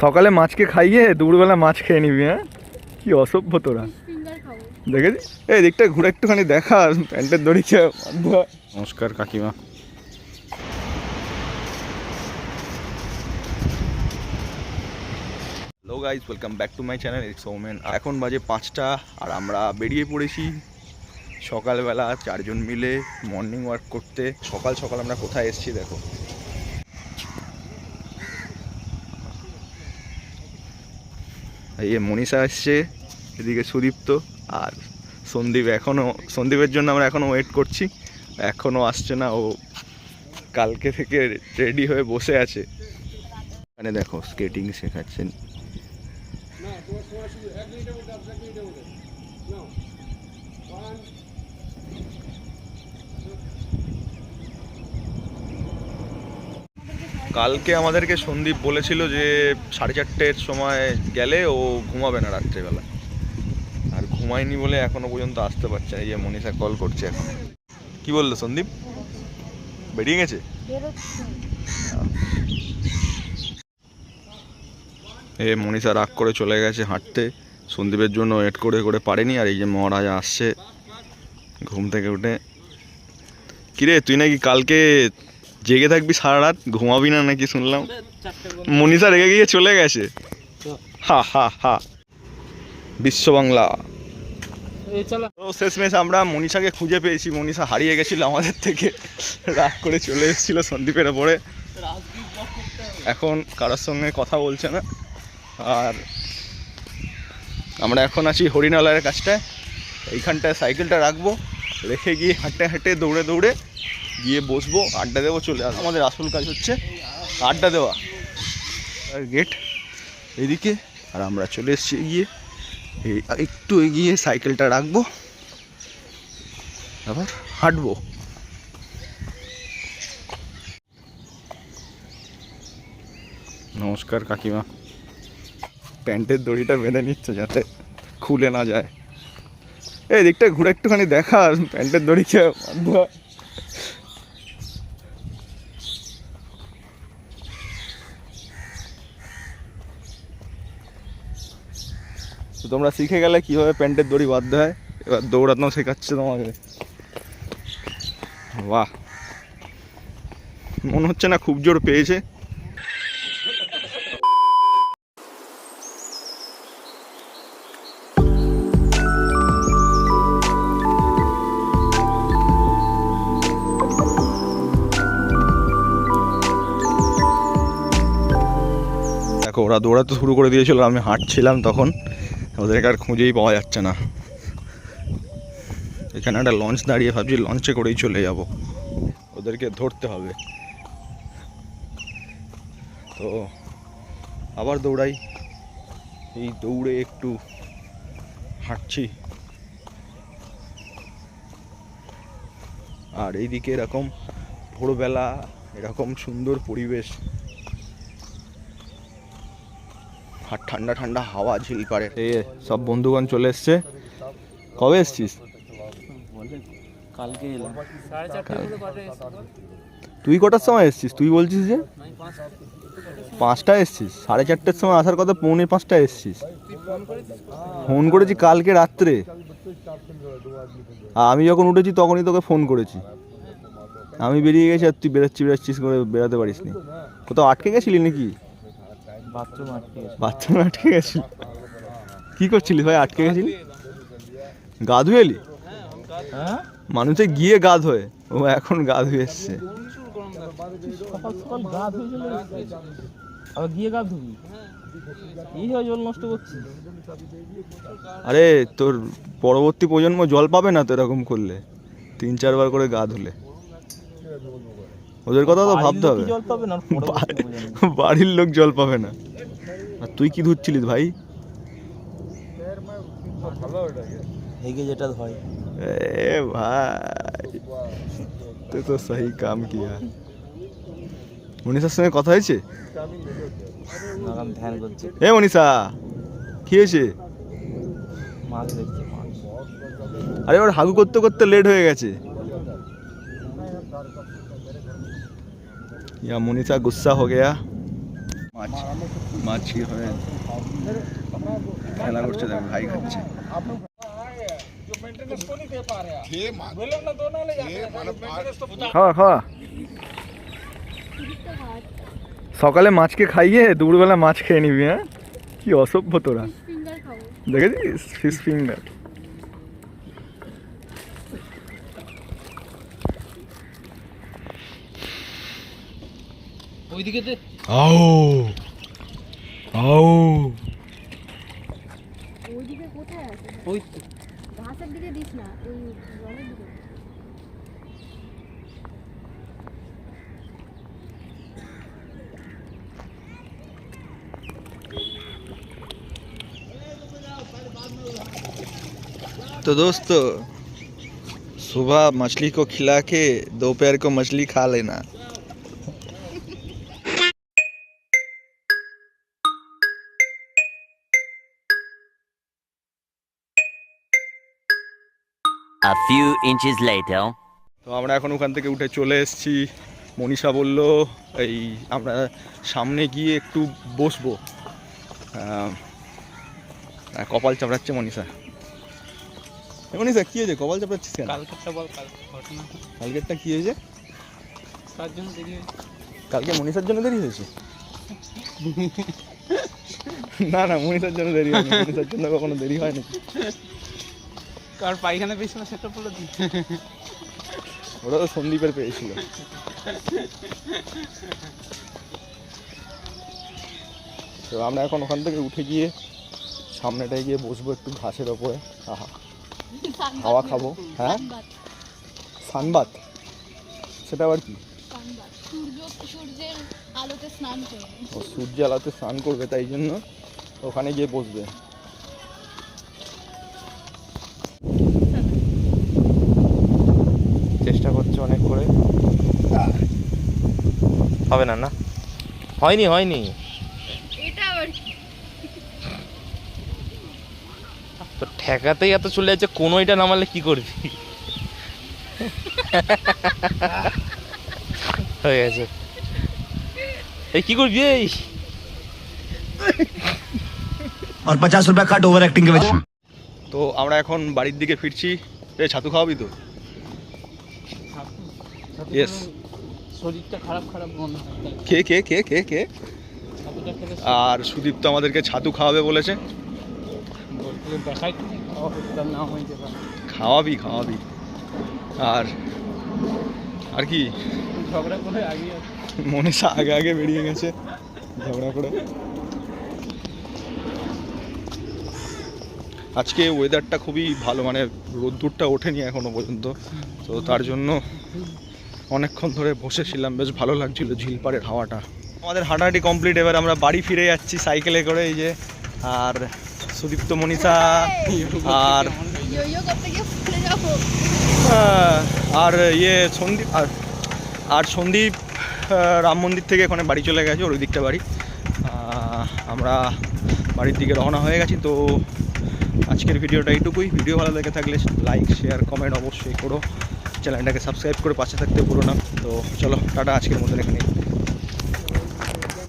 সকালে মাছকে খাইয়ে দুপুরবেলা মাছ খেয়ে নিবি। হ্যাঁ, কি অসভ্য তোরা। দেখেছিস? এই দিকটা ঘুরে একটুখানি দেখা, প্যান্টের দড়িকে। নমস্কার কাকিমা। Hello guys, welcome back to my channel. It's women. এখন বাজে 5টা আর আমরা বেরিয়ে পড়েছি সকালবেলা 4 জন মিলে মর্নিং ওয়াক করতে। সকাল সকাল আমরা কোথায় এসেছি দেখো। এই মনীষা এসছে, এদিকে সুদীপ্ত আর সন্দীপ। সন্দীপের জন্য আমরা এখনও ওয়েট করছি, এখনও আসছে না। ও কালকে থেকে রেডি হয়ে বসে আছে। এখানে দেখো স্কেটিং শেখাচ্ছেন। কালকে আমাদেরকে সন্দীপ বলেছিল যে 4:30-এর সময় গেলে ও ঘুমাবে না রাত্রেবেলা, আর ঘুমায়নি বলে এখনো পর্যন্ত আসতে পারছে না। এই যে মনীষা কল করছে এখন। কি বললো সন্দীপ? বেরিয়ে গেছে? মনীষা রাগ করে চলে গেছে হাঁটতে, সন্দীপের জন্য ওয়েট করে করে পারেনি। আর এই যে মহারাজা আসছে ঘুম থেকে উঠে। কিরে, তুই নাকি কালকে জেগে থাকবি সারা রাত, ঘুমাবি না নাকি শুনলাম? মনীষা রেগে গিয়ে চলে গেছে। হা হা হা। বিশ্ব বাংলা। তো শেষমেশ আমরা মনীষাকে খুঁজে পেয়েছি। মনীষা হারিয়ে গেছিল আমাদের থেকে, রাগ করে চলে এসেছিল সন্দীপের ওপরে। এখন কারোর সঙ্গে কথা বলছে না। আর আমরা এখন আছি হরিণালয়ের কাছটায়। এইখানটায় সাইকেলটা রাখবো, রেখে গিয়ে হাঁটতে হাঁটতে দৌড়ে দৌড়ে গিয়ে বসবো, আড্ডা দেবো, চলে আসবো। আমাদের আসল কাজ হচ্ছে আড্ডা দেওয়া। আর গেট এইদিকে, আর আমরা চলে এসেছি এগিয়ে। একটু এগিয়ে সাইকেলটা রাখবো, আবার হাঁটবো। নমস্কার কাকিমা। প্যান্টের দড়িটা বেঁধে নিচ্ছে যাতে খুলে না যায়। এই দিকটা ঘুরে একটুখানি দেখা, প্যান্টের দড়িকে বাঁধা। তো তোমরা শিখে গেলে কীভাবে প্যান্টের দড়ি বাঁধতে হয়। এবার দৌড়ানো শেখাচ্ছে তোমাকে। বাহ, মনে হচ্ছে না খুব জোর পেয়েছে। দেখো, ওরা দৌড়াতে শুরু করে দিয়েছিল, আমি হাঁটছিলাম তখন। ওদেরকে আর খুঁজেই পাওয়া যাচ্ছে না। এখানে একটা লঞ্চ দাঁড়িয়ে, ভাবছি লঞ্চে করেই চলে যাব, ওদেরকে ধরতে হবে। তো আবার দৌড়াই। এই দৌড়ে একটু হাঁটছি। আর এইদিকে এরকম ভোরবেলা এরকম সুন্দর পরিবেশ, আর ঠান্ডা ঠান্ডা হাওয়া ঝিল পারে। এই সব বন্ধুগণ চলে এসছে। কবে এসছিস? কালকে এলাম। 4:30 তুই কটার সময় এসছিস? তুই বলছিস যে 5টায় এসছিস। 4:30-এর সময় আসার কথা, 4:45টায় এসছিস। ফোন করেছি কালকে রাত্রে, আমি যখন উঠেছি তখনই তোকে ফোন করেছি। আমি বেরিয়ে গেছি আর তুই বেরাচ্ছিস করে বেরাতে পারিস নি। কোথাও আটকে গেছিলি নাকি? বাথরুম আটকে গেছিল? কি করছিলি ভাই আটকে গেছিলি? গা ধুয়ে এলি? মানুষে গিয়ে গা ধোয়, ও এখন গা ধুয়ে এসছে। আরে তোর পরবর্তী প্রজন্ম জল পাবে না তো এরকম করলে, 3-4 বার করে গা ধুলে। ওদের কথা তো ভাবতে হবে। বাড়ির লোক জল পাবে না। আর তুই কি ধুচ্ছিলিস ভাই? যেটা হয়। এ ভাই, তুই তো সহি কাম কিয়া। মনীষার সঙ্গে কথা হয়েছে? ধ্যান করছে। এ মনীষা, কি হয়েছে? আরে ওর হাগু করতে করতে লেট হয়ে গেছে। ইয়া মনীষা গুस्सा हो गया। মাছ মাছ কি হয়ে খেলা করছে, দেখো ভাই খাচ্ছে। খাওয়া খাওয়া সকালে মাছকে খাইয়ে দুপুরবেলা মাছ খেয়ে নিবি, হ্যাঁ কি অসভ্য তোরা। দেখেছিস ফিশ ফিঙ্গার। ওইদিকে দে। আও আও ওইদিকে কোথায় আছে? ওই ঘাসের দিকে দিস না, ওই জলের দিকে। तो दोस्तों सुबह मछली को खिला के दोपहर को मछली खा लेना। A few inches later. তো আমরা এখন ওখান থেকে উঠে চলে এসেছি। মনীষা বলল এই আমরা সামনে গিয়ে একটু বসবো। কপাল চাপড়াচ্ছে মনীষা। মনীষা কি হয়েছে, কপাল চাপড়াচ্ছিস কেন? কালকেরটা বল, কাল ঘটনা কালকেরটা কি হয়েছে? তার জন্য দেরি হয়েছে। কালকে মনীষার জন্য দেরি হয়েছে? না না, মনীষার জন্য দেরি হয়নি, মনীষার জন্য কখনো দেরি হয়নি। কার পায়খানা পেয়েছিল সেটা বলে দিই। ওটা তো সন্দীপের পেয়েছিল। তো আমরা এখন ওখান থেকে উঠে গিয়ে সামনেটায় গিয়ে বসবো একটু ঘাসের ওপরে। আহা, হাওয়া খাবো। হ্যাঁ, সানবাত, সেটা আবার কি? সূর্যের আলোতে স্নান করবে। ও সূর্য আলোতে স্নান করবে, তাই জন্য ওখানে গিয়ে বসবে। চেষ্টা করছে অনেক করে, হবে না। না হয়নি হয়নি এটা আবার কি? তো ঠেকাতেই এত চলে যাচ্ছে, কোনোইটা নামালে কি করবি? হয়ে গেছে। এই কি করবি? এই और 50 रुपया कट ओवर एक्टिंग के वजह। তো আমরা এখন বাড়ির দিকে ফিরছি। ছাতু খাওয়াবি তো? Yes. শরীরটা খারাপ খারাপ মনে হয়। কে কে কে কে কে? ছাতুটা খেলে আর সুদীপ তো আমাদেরকে ছাতু খাওয়াবে বলেছে। বলতে দেখাই তার নাম হয়েছে। খাওয়াবি খাওয়াবি। আর আর কি, ঝগড়া করে আগে মনীষা আগে আগে বেরিয়ে গেছে ঝগড়া করে। আজকে ওয়েদারটা খুবই ভালো, মানে রোদ্দুরটা ওঠেনি এখনো পর্যন্ত। তো তার জন্য অনেকক্ষণ ধরে বসেছিলাম, বেশ ভালো লাগছিল ঝিলপাড়ের হাওয়াটা। আমাদের হাঁটাহাঁটি কমপ্লিট, এবার আমরা বাড়ি ফিরে যাচ্ছি সাইকেলে করে। এই যে, আর সুদীপ্ত, মনীষা আর ইয়ো করতে গিয়ে ফুলে যাবো। আর ইয়ে সন্দীপ আর সন্দীপ রাম মন্দির থেকে ওখানে বাড়ি চলে গেছে, ওর ওই দিকটা বাড়ি। আমরা বাড়ির দিকে রওনা হয়ে গেছি। তো আজকের ভিডিওটা এইটুকুই। ভিডিও ভালো লেগে থাকলে লাইক শেয়ার কমেন্ট অবশ্যই করো, চ্যানেলটাকে সাবস্ক্রাইব করে পাশে থাকতে ভুলো না। তো চলো টাটা, আজকের মতন এখানে।